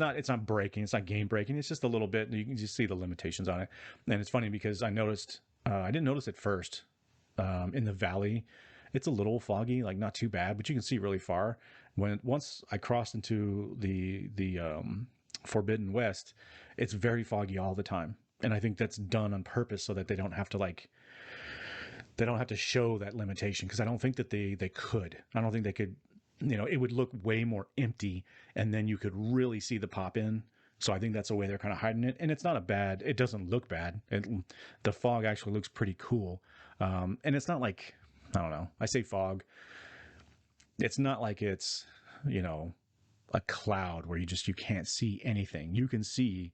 not breaking, it's not game breaking, it's just a little bit. You can just see the limitations on it. And it's funny because I didn't notice it first. In the valley, it's a little foggy, like not too bad, but you can see really far. Once I crossed into the Forbidden West, it's very foggy all the time, and I think that's done on purpose so that they don't have to show that limitation, because I don't think that they could. I don't think they could. It would look way more empty, and then you could really see the pop in. So I think that's the way they're kind of hiding it, and it's not it doesn't look bad. The fog actually looks pretty cool, and it's not like, I don't know. I say fog. It's not like it's, a cloud where you can't see anything. You can see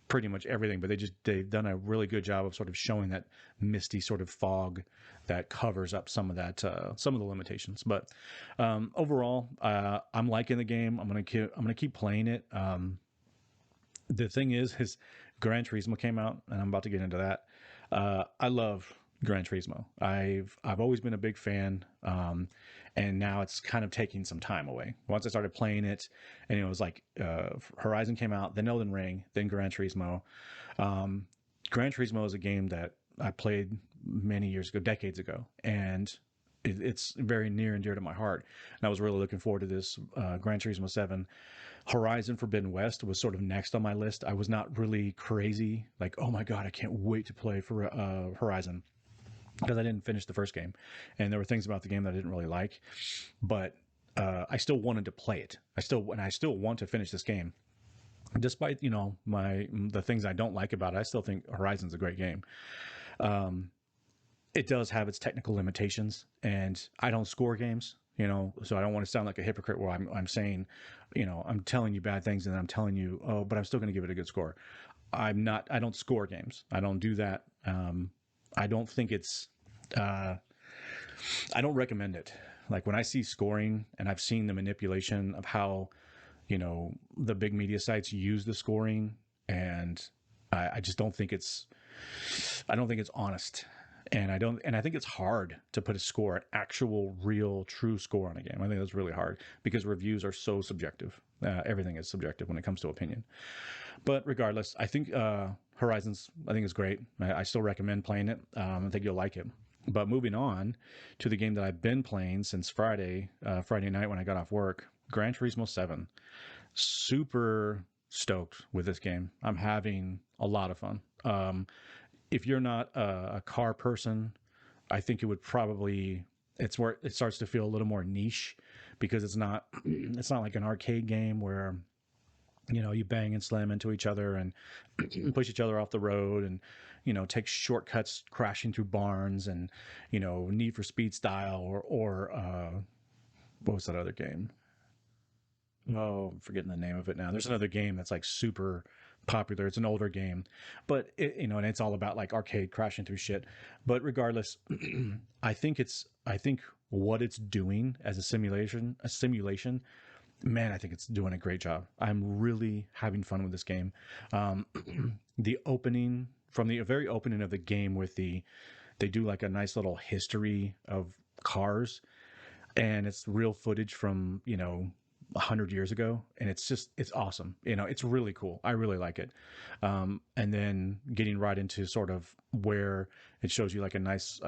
pretty much everything, but they've done a really good job of sort of showing that misty sort of fog that covers up some of the limitations. But overall, I'm liking the game. I'm gonna keep playing it. The thing is Gran Turismo came out, and I'm about to get into that. I love Gran Turismo. I've always been a big fan, and now it's kind of taking some time away. Once I started playing it, and it was like Horizon came out, then Elden Ring, then Gran Turismo. Gran Turismo is a game that I played many years ago, decades ago, and it's very near and dear to my heart. And I was really looking forward to this Gran Turismo 7. Horizon Forbidden West was sort of next on my list. I was not really crazy, like, oh my God, I can't wait to play for Horizon, because I didn't finish the first game, and there were things about the game that I didn't really like. But I still wanted to play it. I still want to finish this game, despite the things I don't like about it. I still think Horizon's a great game. Um, it does have its technical limitations, and I don't score games, so I don't want to sound like a hypocrite where I'm saying, I'm telling you bad things and then I'm telling you, oh, but I'm still going to give it a good score. I'm not. I don't score games. I don't do that. I don't think it's. Uh, I don't recommend it. Like when I see scoring and I've seen the manipulation of how the big media sites use the scoring, and I just don't think it's. I don't think it's honest, and I think it's hard to put a score, an actual, real, true score on a game. I think that's really hard because reviews are so subjective. Everything is subjective when it comes to opinion. But regardless, I think Horizons, I think is great. I still recommend playing it. I think you'll like it. But moving on to the game that I've been playing since Friday night when I got off work, Gran Turismo 7. Super stoked with this game. I'm having a lot of fun. If you're not a car person, I think it would probably it's where it starts to feel a little more niche because it's not like an arcade game where you bang and slam into each other and push each other off the road and take shortcuts crashing through barns and Need for Speed style or what was that other game? Oh, I'm forgetting the name of it now. There's another game that's like super popular. It's an older game, but and it's all about like arcade crashing through shit. But regardless, I think what it's doing as a simulation, man, I think it's doing a great job. I'm really having fun with this game. Um, the opening from the very opening of the game with they do like a nice little history of cars, and it's real footage from 100 years ago, and it's awesome. It's really cool. I really like it. And then getting right into sort of where it shows you like a nice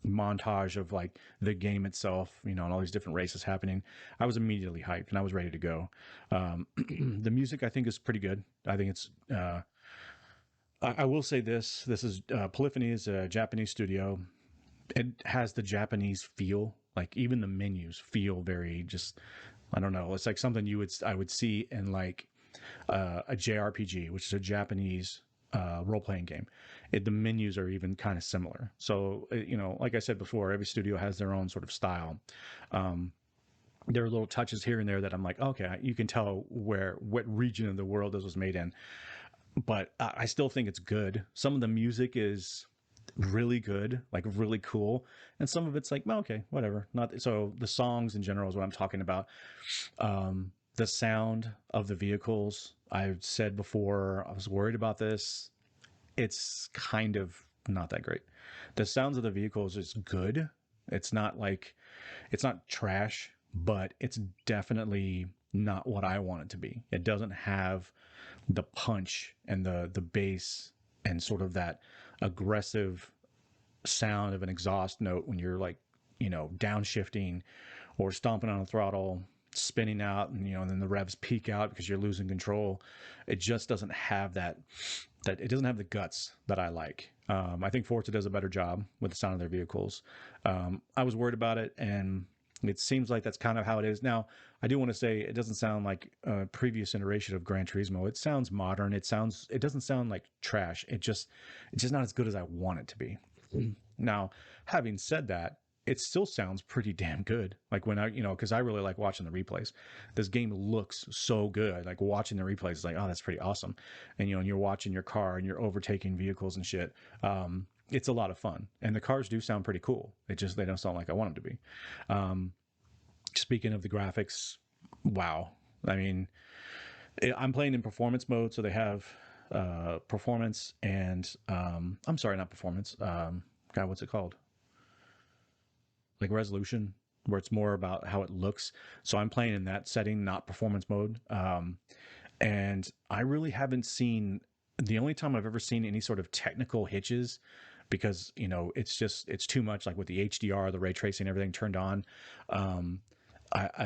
montage of like the game itself, and all these different races happening. I was immediately hyped and I was ready to go. The music I think is pretty good. I think it's. I will say this: this is Polyphony is a Japanese studio. It has the Japanese feel. Like even the menus feel very just. I don't know. It's like something I would see in like a JRPG, which is a Japanese role playing game. The menus are even kind of similar. So like I said before, every studio has their own sort of style. Um, there are little touches here and there that I'm like, okay, you can tell what region of the world this was made in, but I still think it's good. Some of the music is really good, like really cool, and some of it's like, well, okay, whatever. Not so. The songs in general is what I'm talking about. The sound of the vehicles. I've said before, I was worried about this. It's kind of not that great. The sounds of the vehicles is good. It's not like it's not trash, but it's definitely not what I want it to be. It doesn't have the punch and the bass and sort of that aggressive sound of an exhaust note when you're like, downshifting or stomping on a throttle, spinning out, and then the revs peak out because you're losing control. It just doesn't have that it doesn't have the guts that I like. I think Forza does a better job with the sound of their vehicles. I was worried about it, and it seems like that's kind of how it is now. I do want to say it doesn't sound like a previous iteration of Gran Turismo. It sounds modern. It doesn't sound like trash. It's just not as good as I want it to be. Now, having said that, it still sounds pretty damn good. Like when because I really like watching the replays. This game looks so good. Like watching the replays is like, oh, that's pretty awesome. And and you're watching your car and you're overtaking vehicles and shit. It's a lot of fun, and the cars do sound pretty cool. They don't sound like I want them to be. Um, Speaking of the graphics, wow. I mean, I'm playing in performance mode, so they have performance and I'm sorry, not performance. God, what's it called? Like resolution, where it's more about how it looks. So I'm playing in that setting, not performance mode. And I really haven't seen the only time I've ever seen any sort of technical hitches because it's too much like with the HDR, the ray tracing, everything turned on. Um,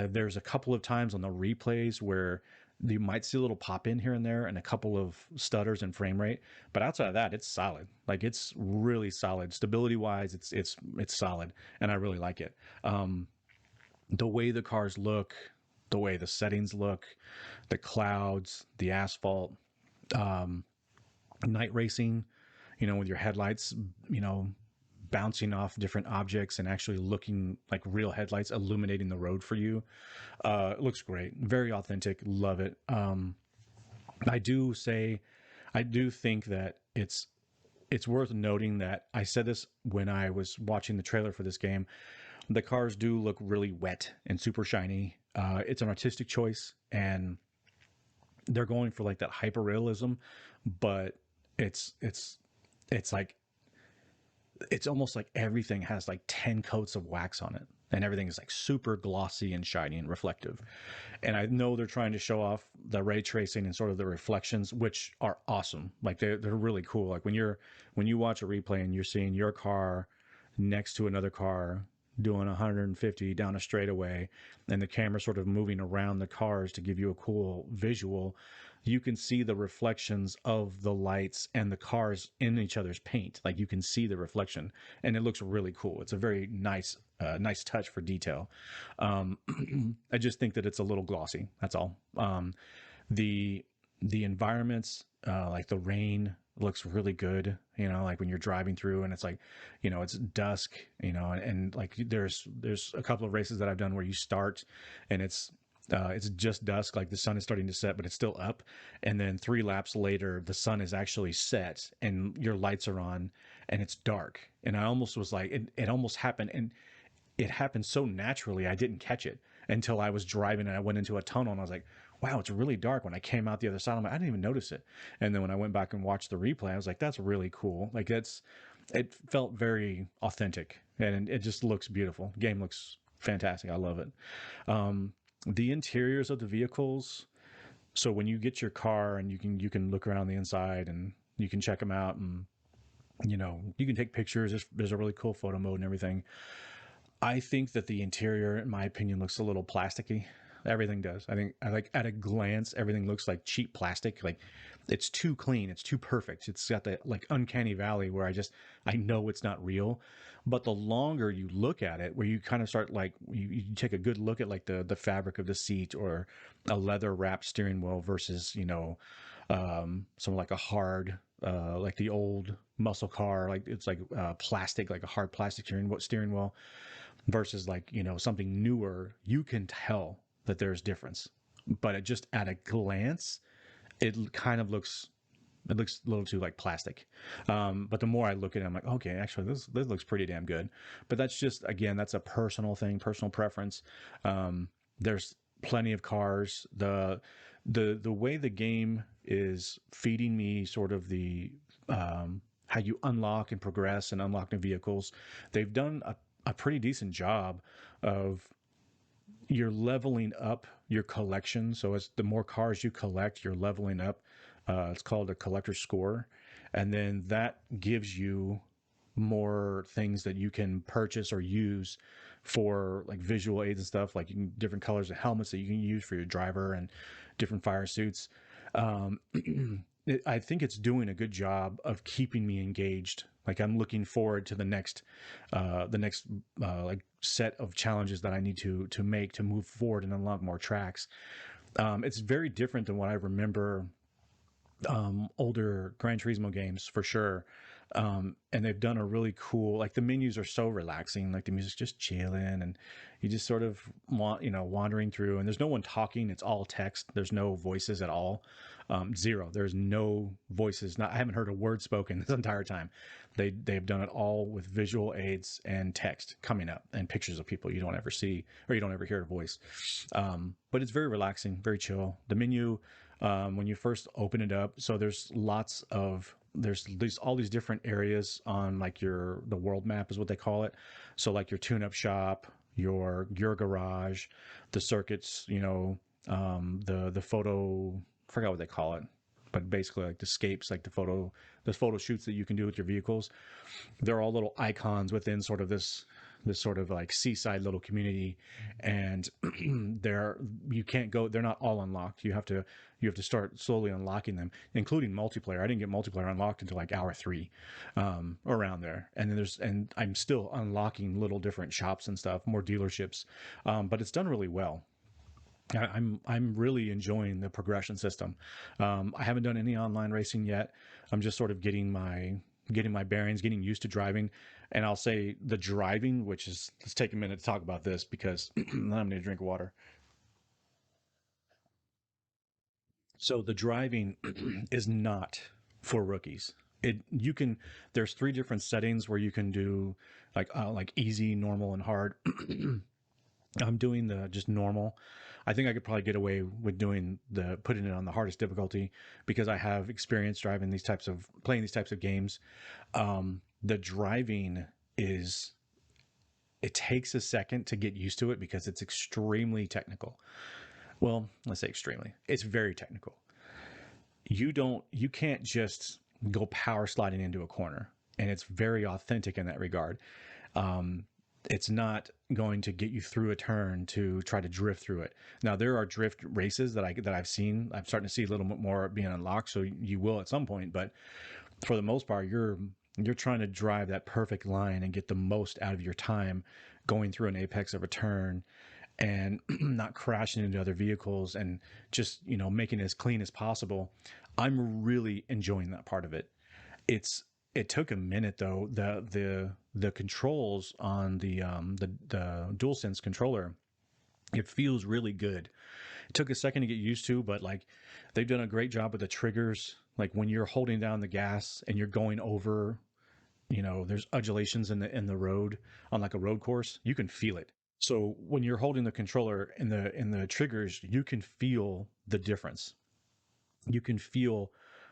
there's a couple of times on the replays where you might see a little pop in here and there and a couple of stutters and frame rate, but outside of that, it's solid. Like it's really solid. Stability wise, it's solid, and I really like it. the way the cars look, the way the settings look, the clouds, the asphalt, um, night racing, with your headlights, you know, bouncing off different objects and actually looking like real headlights illuminating the road for you. It looks great, very authentic, love it. I do say, I do think that it's worth noting that I said this when I was watching the trailer for this game. The cars do look really wet and super shiny. It's an artistic choice, and they're going for like that hyper realism, but it's it's it's like it's almost like everything has like 10 coats of wax on it, and everything is like super glossy and shiny and reflective. And I know they're trying to show off the ray tracing and sort of the reflections, which are awesome. Like they're really cool. Like when you watch a replay and you're seeing your car next to another car doing 150 down a straightaway, and the camera sort of moving around the cars to give you a cool visual, you can see the reflections of the lights and the cars in each other's paint. Like you can see the reflection, and it looks really cool. It's a very nice touch for detail. Um, I just think that it's a little glossy. That's all. The the environments, like the rain, looks really good. Like when you're driving through and it's like, it's dusk. And like there's a couple of races that I've done where you start and it's just dusk, like the sun is starting to set, but it's still up. And then 3 laps later, the sun is actually set and your lights are on and it's dark. And I almost was like, it almost happened. And it happened so naturally, I didn't catch it until I was driving and I went into a tunnel and I was like, wow, it's really dark. When I came out the other side, I'm like, I didn't even notice it. And then when I went back and watched the replay, I was like, that's really cool. Like it felt very authentic and it just looks beautiful. The game looks fantastic. I love it. Um, the interiors of the vehicles. So when you get your car and you can look around the inside and you can check them out and you can take pictures. There's a really cool photo mode and everything. I think that the interior, in my opinion, looks a little plasticky. Everything does. I think, I like at a glance, everything looks like cheap plastic. Like it's too clean, it's too perfect. It's got that like uncanny valley where I know it's not real. But the longer you look at it, where you kind of start like you take a good look at like the fabric of the seat or a leather wrapped steering wheel versus some like a hard like the old muscle car, like it's like plastic, like a hard plastic steering wheel versus like something newer, you can tell that there's difference. But it just at a glance, it kind of looks a little too like plastic. But the more I look at it, I'm like, okay, actually this looks pretty damn good. But that's just, again, that's a personal thing, personal preference. There's plenty of cars. The way the game is feeding me sort of the how you unlock and progress and unlock new vehicles, they've done a pretty decent job of you're leveling up your collection. So as the more cars you collect, you're leveling up. It's called a collector score. And then that gives you more things that you can purchase or use for like visual aids and stuff, like different colors of helmets that you can use for your driver and different fire suits. Um, I think it's doing a good job of keeping me engaged. Like I'm looking forward to the next like set of challenges that I need to make to move forward and unlock more tracks. It's very different than what I remember older Gran Turismo games for sure. And they've done a really cool, like the menus are so relaxing, like the music's just chilling and you just sort of wandering through and there's no one talking. It's all text. There's no voices at all. Zero. There's no voices. I haven't heard a word spoken this entire time. They've done it all with visual aids and text coming up and pictures of people you don't ever see or you don't ever hear a voice. But it's very relaxing, very chill. The menu, when you first open it up, so there's all these different areas on like the world map is what they call it. So like your tune-up shop, your garage, the circuits, the photo, I forgot what they call it, but basically like the scapes, like the photo shoots that you can do with your vehicles. They're all little icons within sort of this sort of like seaside little community, and they're you can't go. They're not all unlocked. You have to start slowly unlocking them, including multiplayer. I didn't get multiplayer unlocked until like hour three, around there. And then I'm still unlocking little different shops and stuff, more dealerships, but it's done really well. I'm really enjoying the progression system. I haven't done any online racing yet. I'm just sort of getting my bearings, getting used to driving. And I'll say the driving, which is, let's take a minute to talk about this because I'm going to drink water. So the driving is not for rookies. You can there's three different settings where you can do like easy, normal, and hard. I'm doing the just normal. I think I could probably get away with doing the putting it on the hardest difficulty because I have experience driving playing these types of games. The driving is it takes a second to get used to it because it's extremely technical. Well, let's say extremely. It's very technical. You can't just go power sliding into a corner, and it's very authentic in that regard. Um, it's not going to get you through a turn to try to drift through it. Now there are drift races that I've seen. I'm starting to see a little bit more being unlocked, so you will at some point. But for the most part, you're trying to drive that perfect line and get the most out of your time going through an apex of a turn and not crashing into other vehicles and just making it as clean as possible. I'm really enjoying that part of it. It took a minute though. The controls on the DualSense controller, it feels really good. It took a second to get used to, but like they've done a great job with the triggers. Like when you're holding down the gas and you're going over, there's undulations in the road on like a road course, you can feel it. So when you're holding the controller in the triggers, you can feel the difference. You can feel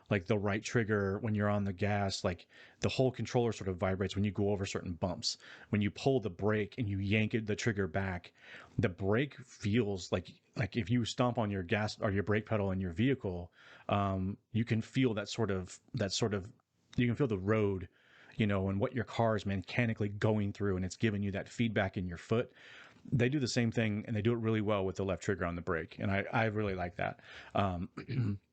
like the right trigger when you're on the gas, like the whole controller sort of vibrates when you go over certain bumps. When you pull the brake and you yank the trigger back, the brake feels like if you stomp on your gas or your brake pedal in your vehicle, you can feel that sort of you can feel the road, and what your car is mechanically going through, and it's giving you that feedback in your foot. They do the same thing, and they do it really well with the left trigger on the brake, and I really like that. um,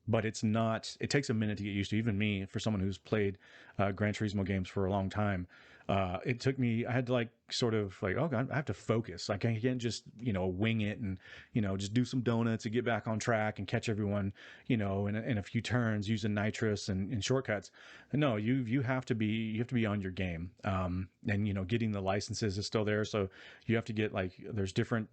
but it's not it takes a minute to get used to. Even me, for someone who's played Gran Turismo games for a long time, it took me I had to like sort of like, oh God, I have to focus. Like I can't just wing it and just do some donuts and get back on track and catch everyone in a few turns using nitrous and shortcuts. No, you have to be on your game. And getting the licenses is still there, so you have to get like there's different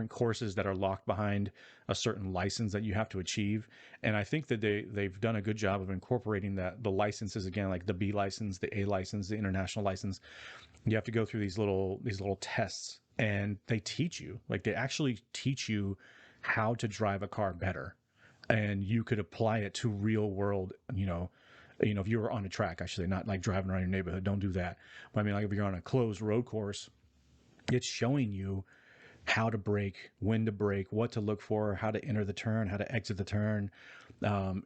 courses that are locked behind a certain license that you have to achieve. And I think that they've done a good job of incorporating the licenses again, like the B license, the A license, the international license. You have to go through these little tests, and they teach you, like they actually teach you how to drive a car better. And you could apply it to real world, if you were on a track, I should say, not like driving around your neighborhood. Don't do that. But I mean, like if you're on a closed road course, it's showing you how to brake, when to brake, what to look for, how to enter the turn, how to exit the turn.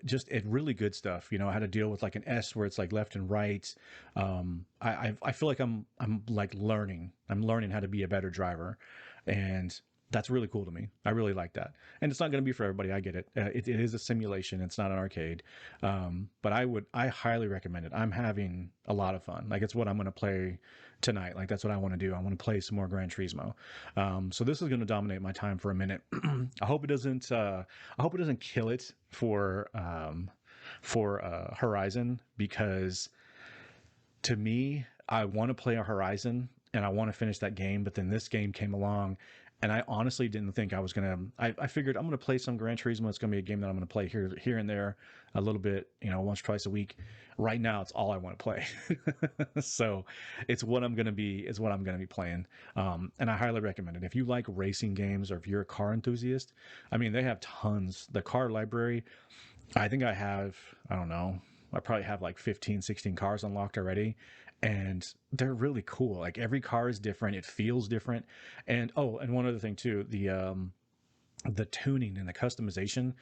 Just it really good stuff. How to deal with like an S where it's like left and right. I feel like I'm like learning. I'm learning how to be a better driver, and that's really cool to me. I really like that. And it's not going to be for everybody. I get it. It is a simulation. It's not an arcade. But I highly recommend it. I'm having a lot of fun. Like it's what I'm going to play tonight. Like that's what I want to do. I want to play some more Gran Turismo. So this is going to dominate my time for a minute. I hope it doesn't. I hope it doesn't kill it for Horizon, because to me, I want to play a Horizon and I want to finish that game. But then this game came along, and I honestly didn't think I was gonna. I figured I'm gonna play some Gran Turismo. It's gonna be a game that I'm gonna play here and there a little bit, once or twice a week. Right now, it's all I want to play. So it's what I'm gonna be. It's what I'm gonna be playing. And I highly recommend it if you like racing games or if you're a car enthusiast. I mean, they have tons. The car library, I think I don't know, I probably have like 15, 16 cars unlocked already. And they're really cool. Like every car is different. It feels different. And oh, and one other thing too, the tuning and the customization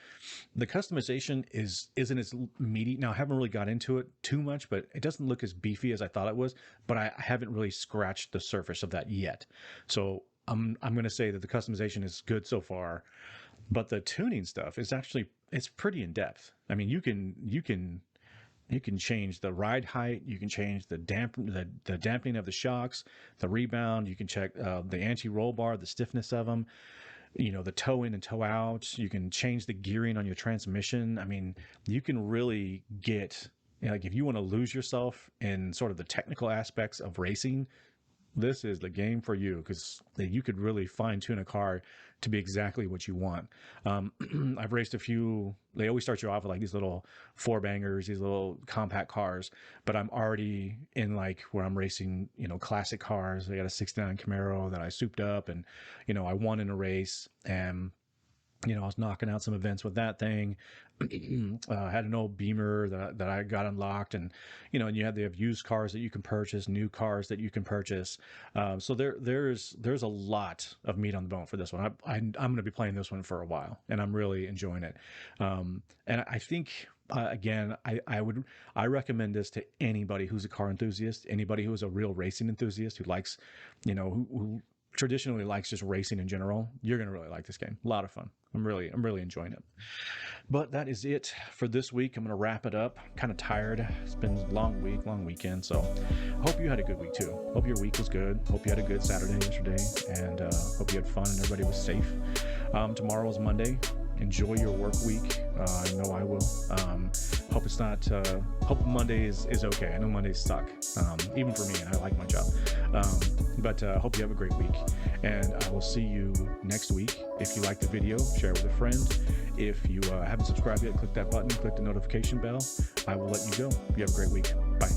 isn't as meaty. Now I haven't really got into it too much, but it doesn't look as beefy as I thought it was, but I haven't really scratched the surface of that yet. So I'm going to say that the customization is good so far, but the tuning stuff is actually, it's pretty in depth. I mean, you can change the ride height, you can change the dampening of the shocks, the rebound, you can check the anti-roll bar, the stiffness of them, the toe in and toe out. You can change the gearing on your transmission. I mean, you can really get, like, if you want to lose yourself in sort of the technical aspects of racing, this is the game for you, because you could really fine tune a car to be exactly what you want. I've raced a few. They always start you off with like these little four bangers, these little compact cars, but I'm already in like where I'm racing, classic cars. I got a 69 Camaro that I souped up, and I won in a race, and I was knocking out some events with that thing. Had an old Beamer that I got unlocked, and and they have used cars that you can purchase, new cars that you can purchase. So there's a lot of meat on the bone for this one. I'm going to be playing this one for a while, and I'm really enjoying it. And I think again, I recommend this to anybody who's a car enthusiast, anybody who is a real racing enthusiast who likes, who traditionally likes just racing in general. You're going to really like this game. A lot of fun. I'm really enjoying it. But that is it for this week. I'm going to wrap it up. I'm kind of tired. It's been a long weekend. So hope you had a good week too. Hope your week was good. Hope you had a good Saturday yesterday, and hope you had fun and everybody was safe. Tomorrow is Monday. Enjoy your work week. I know I will. Hope it's not. Hope Monday is okay. I know Mondays suck, even for me, and I like my job. But hope you have a great week, and I will see you next week. If you like the video, share it with a friend. If you haven't subscribed yet, click that button, click the notification bell. I will let you go. You have a great week. Bye.